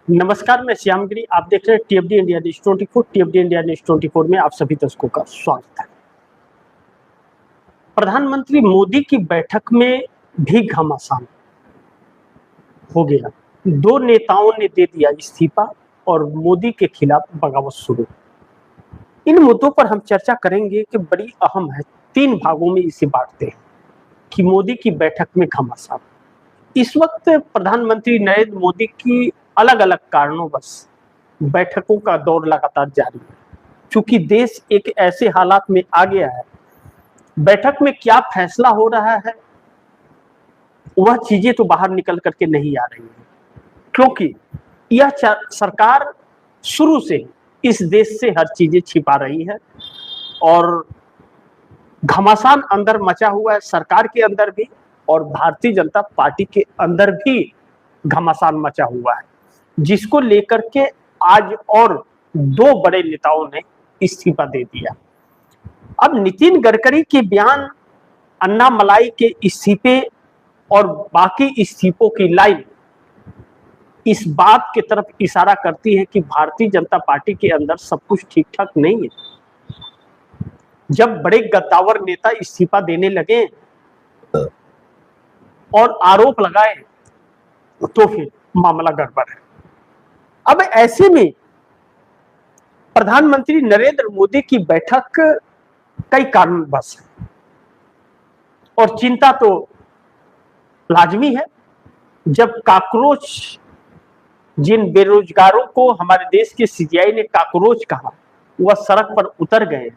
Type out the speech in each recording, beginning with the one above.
नमस्कार, मैं श्यामगिरी। आप देख रहे हैं टीएफडी इंडिया न्यूज 24। टीएफडी इंडिया न्यूज 24 में आप सभी दर्शकों का स्वागत है। प्रधानमंत्री मोदी की बैठक में भी घमासान हो गया। दो नेताओं ने दे दिया इस्तीफा और मोदी के खिलाफ बगावत शुरू। इन मुद्दों पर हम चर्चा करेंगे कि बड़ी अहम है। 3 भागों में इसे बांटते हैं कि मोदी की बैठक में घमासान। इस वक्त प्रधानमंत्री नरेंद्र मोदी की अलग अलग कारणों बस बैठकों का दौर लगातार जारी है, क्योंकि देश एक ऐसे हालात में आ गया है। बैठक में क्या फैसला हो रहा है वह चीजें तो बाहर निकल करके नहीं आ रही है, क्योंकि यह सरकार शुरू से इस देश से हर चीजें छिपा रही है और घमासान अंदर मचा हुआ है। सरकार के अंदर भी और भारतीय जनता पार्टी के अंदर भी घमासान मचा हुआ है, जिसको लेकर के आज और 2 बड़े नेताओं ने इस्तीफा दे दिया। अब नितिन गडकरी के बयान, अन्नामलाई के इस्तीफे और बाकी इस्तीफों की लाइन इस बात की तरफ इशारा करती है कि भारतीय जनता पार्टी के अंदर सब कुछ ठीक ठाक नहीं है। जब बड़े गद्दावर नेता इस्तीफा देने लगे और आरोप लगाए तो फिर मामला गड़बड़ है। अब ऐसे में प्रधानमंत्री नरेंद्र मोदी की बैठक कई कारण बस है और चिंता तो लाजमी है। जब काकरोच, जिन बेरोजगारों को हमारे देश के सीजीआई ने काकरोच कहा, वह सड़क पर उतर गए,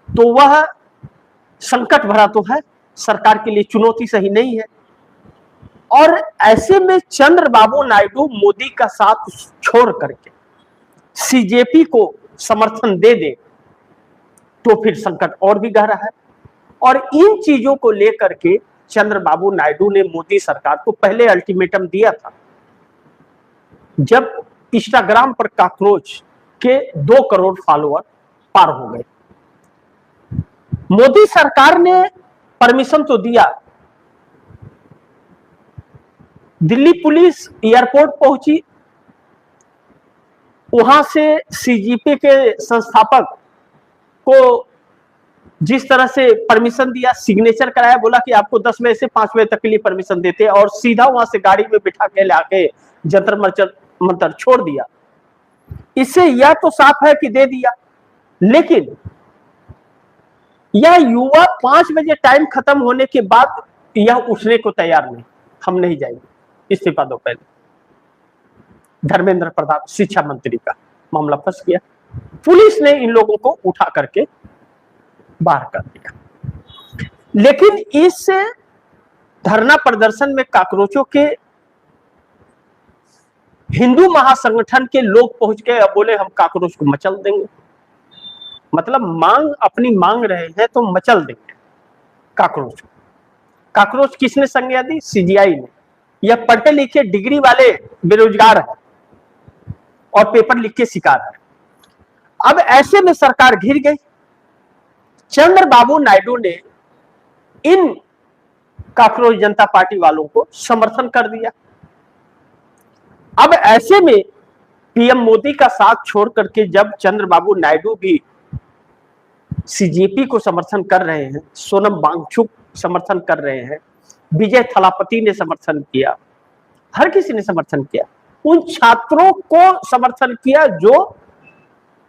तो वह संकट भरा तो है, सरकार के लिए चुनौती सही नहीं है। और ऐसे में चंद्रबाबू नायडू मोदी का साथ छोड़ करके सीजेपी को समर्थन दे दे तो फिर संकट और भी गहरा है। और इन चीजों को लेकर के चंद्रबाबू नायडू ने मोदी सरकार को पहले अल्टीमेटम दिया था, जब इंस्टाग्राम पर काकरोच के 2 करोड़ फॉलोअर पार हो गए। मोदी सरकार ने परमिशन तो दिया, दिल्ली पुलिस एयरपोर्ट पहुंची, वहां से सीजीपी के संस्थापक को जिस तरह से परमिशन दिया, सिग्नेचर कराया, बोला कि आपको 10 बजे से 5 बजे तक के लिए परमिशन देते हैं, और सीधा वहां से गाड़ी में बिठा के लाके जंतर मंतर छोड़ दिया। इससे यह तो साफ है कि दे दिया, लेकिन यह युवा 5 बजे टाइम खत्म होने के बाद यह उठने को तैयार नहीं, हम नहीं जाएंगे, इस्तीफा दो पहले। धर्मेंद्र प्रधान शिक्षा मंत्री का मामला फंस गया, पुलिस ने इन लोगों को उठा करके बाहर कर दिया। लेकिन इस धरना प्रदर्शन में काकरोचों के हिंदू महासंगठन के लोग पहुंच गए, अब बोले हम काकरोच को मचल देंगे। मतलब अपनी मांग रहे हैं तो मचल देंगे काकरोच। काकरोच किसने संज्ञा दी? सीजीआई ने। यह पढ़े लिखे डिग्री वाले बेरोजगार हैं और पेपर लीक के शिकार है। अब ऐसे में सरकार घिर गई। चंद्रबाबू नायडू ने इन काकरोच जनता पार्टी वालों को समर्थन कर दिया। अब ऐसे में पीएम मोदी का साथ छोड़ करके जब चंद्रबाबू नायडू भी सीजेपी को समर्थन कर रहे हैं, सोनम वांगचुक समर्थन कर रहे हैं, विजय थलापति ने समर्थन किया, हर किसी ने समर्थन किया, उन छात्रों को समर्थन किया जो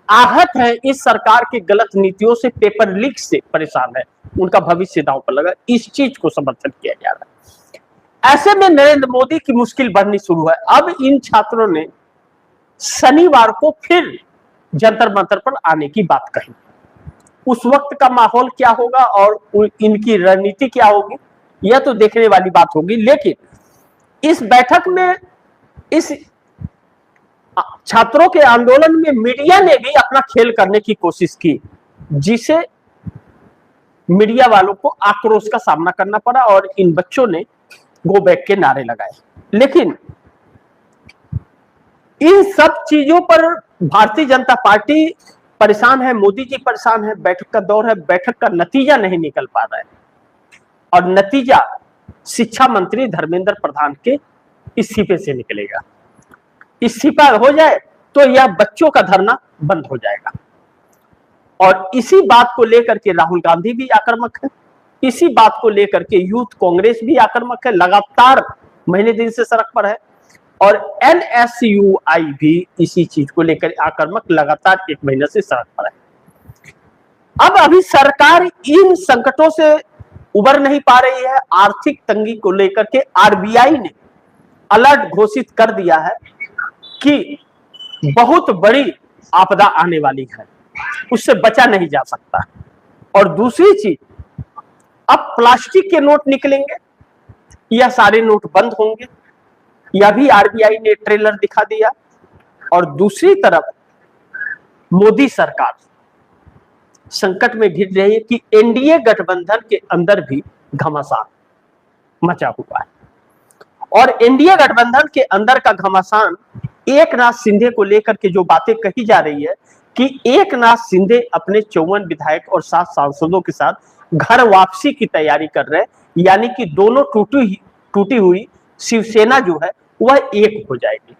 आहत है इस सरकार की गलत नीतियों से, पेपर लीक से परेशान है, उनका भविष्य दांव पर लगा, इस चीज को समर्थन किया जा रहा है। ऐसे में नरेंद्र मोदी की मुश्किल बढ़नी शुरू है। अब इन छात्रों ने शनिवार को फिर जंतर मंतर पर आने की बात कही। उस वक्त का माहौल क्या होगा और इनकी रणनीति क्या होगी, यह तो देखने वाली बात होगी। लेकिन इस बैठक में, इस छात्रों के आंदोलन में मीडिया ने भी अपना खेल करने की कोशिश की, जिसे मीडिया वालों को आक्रोश का सामना करना पड़ा और इन बच्चों ने गो बैक के नारे लगाए। लेकिन इन सब चीजों पर भारतीय जनता पार्टी परेशान है, मोदी जी परेशान है, बैठक का दौर है, बैठक का नतीजा नहीं निकल पा रहा है और नतीजा शिक्षा मंत्री धर्मेंद्र प्रधान के इस्तीफे से निकलेगा। इस्तीफा हो जाए तो यह बच्चों का धरना बंद हो जाएगा। और इसी बात को लेकर के राहुल गांधी भी आक्रामक है, इसी बात को लेकर के यूथ कांग्रेस भी आक्रामक है, लगातार महीने दिन से सड़क पर है। और एनएसयूआई भी इसी चीज को लेकर आक्रामक लगातार 1 महीने से सड़क पर है। अब अभी सरकार इन संकटों से उबर नहीं पा रही है। आर्थिक तंगी को लेकर के आरबीआई ने अलर्ट घोषित कर दिया है कि बहुत बड़ी आपदा आने वाली है, उससे बचा नहीं जा सकता। और दूसरी चीज, अब प्लास्टिक के नोट निकलेंगे, यह सारे नोट बंद होंगे, यह भी आरबीआई ने ट्रेलर दिखा दिया। और दूसरी तरफ मोदी सरकार संकट में घिर रही है कि एनडीए गठबंधन के अंदर भी घमासान मचा हुआ है। और एनडीए गठबंधन के अंदर का घमासान एकनाथ शिंदे को लेकर के जो बातें कही जा रही है कि एकनाथ शिंदे अपने 54 विधायक और 7 सांसदों के साथ घर वापसी की तैयारी कर रहे हैं, यानी कि दोनों टूटी हुई शिवसेना जो है वह एक हो जाएगी।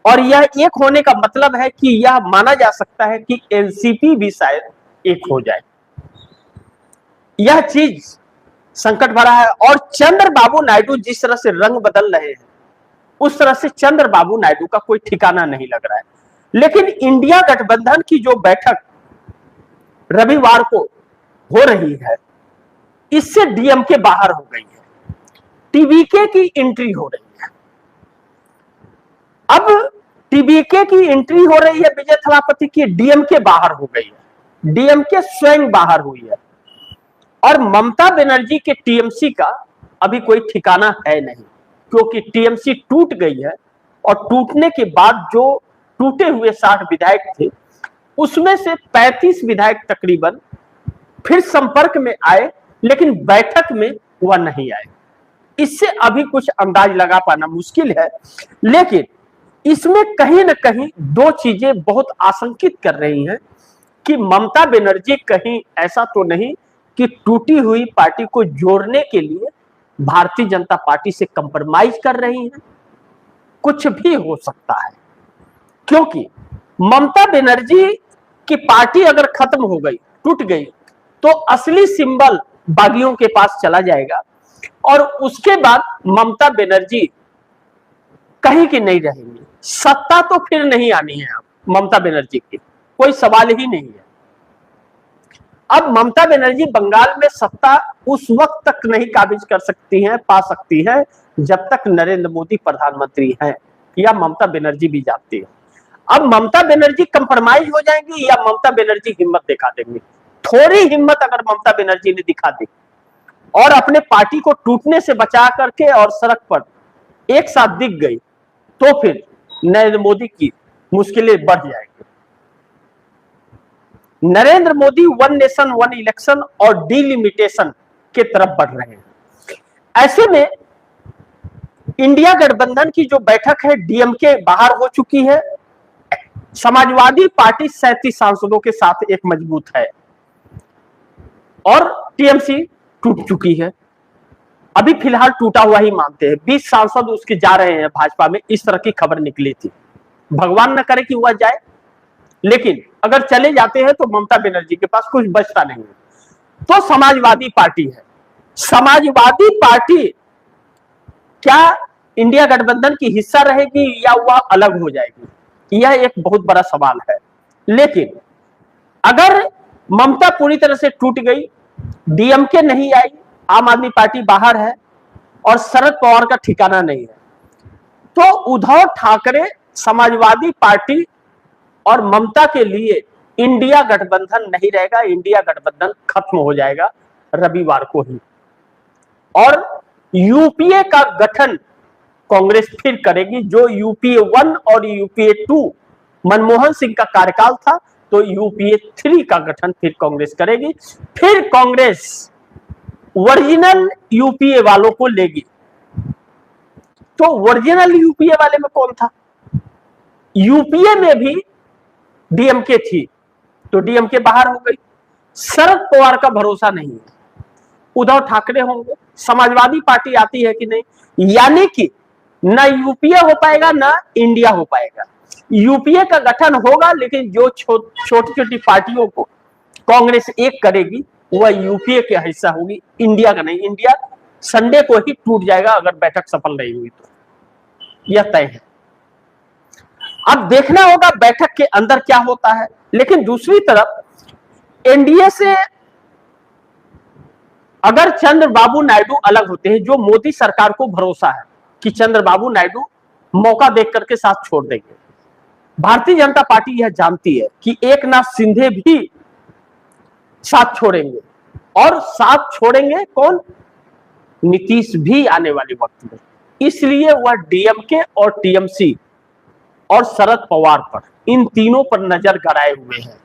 और यह एक होने का मतलब है कि यह माना जा सकता है कि एनसीपी भी शायद एक हो जाए। यह चीज संकट भरा है। और चंद्रबाबू नायडू जिस तरह से रंग बदल रहे हैं, उस तरह से चंद्रबाबू नायडू का कोई ठिकाना नहीं लग रहा है। लेकिन इंडिया गठबंधन की जो बैठक रविवार को हो रही है, इससे डीएमके बाहर हो गई है, टीवीके की एंट्री हो रही है। अब टीवीके की एंट्री हो रही है, विजय थलापति की, डीएमके बाहर हो गई है, डीएमके स्वयं बाहर हुई है। और ममता बनर्जी के टीएमसी का अभी कोई ठिकाना है नहीं, क्योंकि टीएमसी टूट गई है। और टूटने के बाद जो टूटे हुए 60 विधायक थे, उसमें से 35 विधायक तकरीबन फिर संपर्क में आए, लेकिन बैठक में वह नहीं आए। इससे अभी कुछ अंदाज लगा पाना मुश्किल है। लेकिन इसमें कहीं ना कहीं दो चीजें बहुत आशंकित कर रही हैं कि ममता बनर्जी कहीं ऐसा तो नहीं कि टूटी हुई पार्टी को जोड़ने के लिए भारतीय जनता पार्टी से कंप्रोमाइज कर रही हैं। कुछ भी हो सकता है, क्योंकि ममता बनर्जी की पार्टी अगर खत्म हो गई, टूट गई, तो असली सिंबल बागियों के पास चला जाएगा। और उसके बाद ममता बनर्जी कहीं की नहीं रहेंगी। सत्ता तो फिर नहीं आनी है अब ममता बनर्जी की, कोई सवाल ही नहीं है। अब ममता बनर्जी बंगाल में सत्ता उस वक्त तक नहीं काबिज कर सकती हैं, पा सकती है, जब तक नरेंद्र मोदी प्रधानमंत्री हैं, या ममता बनर्जी भी जाती है। अब ममता बनर्जी कंप्रोमाइज हो जाएंगी या ममता बनर्जी हिम्मत दिखा देंगी। थोड़ी हिम्मत अगर ममता बनर्जी ने दिखा दी और अपने पार्टी को टूटने से बचा करके और सड़क पर एक साथ दिख गई, तो फिर नरेंद्र मोदी की मुश्किलें बढ़ जाएंगी। Narendra Modi one nation one election और डिलिमिटेशन के तरफ बढ़ रहे हैं। ऐसे में इंडिया गठबंधन की जो बैठक है, डीएमके बाहर हो चुकी है, समाजवादी पार्टी 37 सांसदों के साथ एक मजबूत है, और टीएमसी टूट चुकी है। अभी फिलहाल टूटा हुआ ही मानते हैं। 20 सांसद उसके जा रहे हैं भाजपा में, इस तरह की खबर निकली थी। भगवान न करे कि वह जाए, लेकिन अगर चले जाते हैं तो ममता बनर्जी के पास कुछ बचता नहीं है। तो समाजवादी पार्टी है, समाजवादी पार्टी क्या इंडिया गठबंधन की हिस्सा रहेगी या वह अलग हो जाएगी, यह एक बहुत बड़ा सवाल है। लेकिन अगर ममता पूरी तरह से टूट गई, डीएमके नहीं आई, आम आदमी पार्टी बाहर है और शरद पवार का ठिकाना नहीं है, तो उद्धव ठाकरे, समाजवादी पार्टी और ममता के लिए इंडिया गठबंधन नहीं रहेगा। इंडिया गठबंधन खत्म हो जाएगा रविवार को ही। और यूपीए का गठन कांग्रेस फिर करेगी। जो यूपीए 1 और यूपीए 2 मनमोहन सिंह का कार्यकाल था, तो यूपीए 3 का गठन फिर कांग्रेस करेगी। फिर कांग्रेस ओरिजिनल यूपीए वालों को लेगी। तो ओरिजिनल यूपीए वाले में कौन था? यूपीए में भी डीएमके थी, तो डीएमके बाहर हो गई। शरद पवार का भरोसा नहीं है, उद्धव ठाकरे होंगे, समाजवादी पार्टी आती है कि नहीं। यानी कि ना यूपीए हो पाएगा ना इंडिया हो पाएगा। यूपीए का गठन होगा लेकिन जो छोटी छोटी पार्टियों को कांग्रेस एक करेगी वह यूपीए के हिस्सा होगी, इंडिया का नहीं। इंडिया संडे को ही टूट जाएगा अगर बैठक सफल नहीं हुई तो, यह तय है। अब देखना होगा बैठक के अंदर क्या होता है। लेकिन दूसरी तरफ एनडीए से अगर चंद्रबाबू नायडू अलग होते हैं, जो मोदी सरकार को भरोसा है कि चंद्रबाबू नायडू मौका देख करके साथ छोड़ देंगे, भारतीय जनता पार्टी यह जानती है कि एकनाथ शिंदे भी साथ छोड़ेंगे, और साथ छोड़ेंगे कौन? नीतीश भी आने वाले वक्त में। इसलिए वह डीएमके और टीएमसी और शरद पवार पर, इन तीनों पर नजर गड़ाए हुए हैं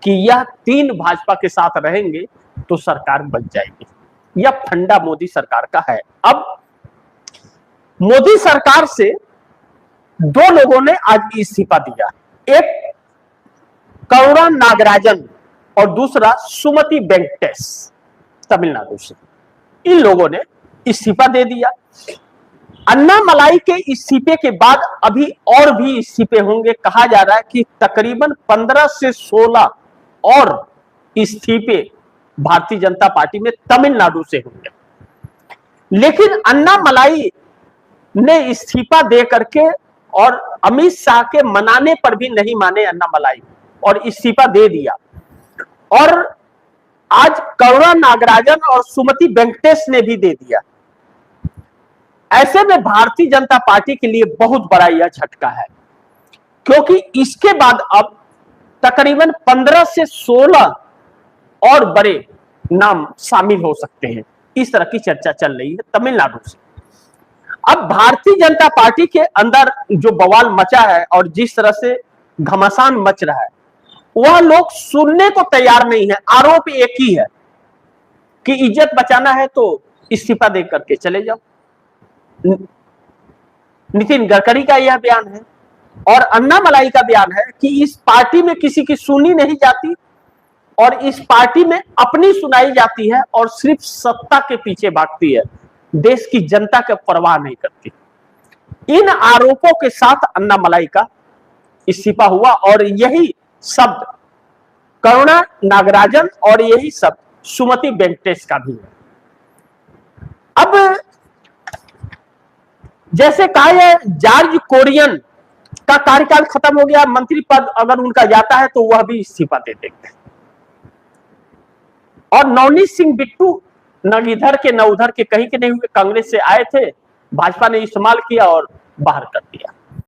कि यह तीन भाजपा के साथ रहेंगे तो सरकार बन जाएगी। यह फंडा मोदी सरकार का है। अब मोदी सरकार से दो लोगों ने आज इस्तीफा दिया, एक करुणा नागराजन और दूसरा सुमति वेंकटेश तमिलनाडु से। इन लोगों ने इस्तीफा दे दिया। अन्नामलाई के इस्तीफे के बाद अभी और भी इस्तीफे होंगे। कहा जा रहा है कि तकरीबन 15 से 16 और इस्तीफे भारतीय जनता पार्टी में तमिलनाडु से होंगे। लेकिन अन्नामलाई ने इस्तीफा दे करके और अमित शाह के मनाने पर भी नहीं माने अन्नामलाई और इस्तीफा दे दिया। और आज करुणा नागराजन और सुमति वेंकटेश ने भी दे दिया। ऐसे में भारतीय जनता पार्टी के लिए बहुत बड़ा यह झटका है, क्योंकि इसके बाद अब तकरीबन 15 से 16 और बड़े नाम शामिल हो सकते हैं। इस तरह की चर्चा चल रही है तमिलनाडु से। अब भारतीय जनता पार्टी के अंदर जो बवाल मचा है और जिस तरह से घमासान मच रहा है, वह लोग सुनने को तैयार नहीं है। आरोप एक ही है कि इज्जत बचाना है तो इस्तीफा दे करके चले जाओ। नितिन गडकरी का यह बयान है और अन्नामलाई का बयान है कि इस पार्टी में किसी की सुनी नहीं जाती और इस पार्टी में अपनी सुनाई जाती है और सिर्फ सत्ता के पीछे भागती है, देश की जनता का परवाह नहीं करती। इन आरोपों के साथ अन्नामलाई का इस्तीफा हुआ और यही शब्द करुणा नागराजन और यही शब्द सुमति वेंकटेश का भी है। अब जैसे कहा है जॉर्ज कुरियन का कार्यकाल खत्म हो गया, मंत्री पद अगर उनका जाता है तो वह भी इस्तीफा दे देंगे। और नवनीत सिंह बिट्टू न इधर के न उधर के, कहीं के नहीं हुए, कांग्रेस से आए थे, भाजपा ने इस्तेमाल किया और बाहर कर दिया।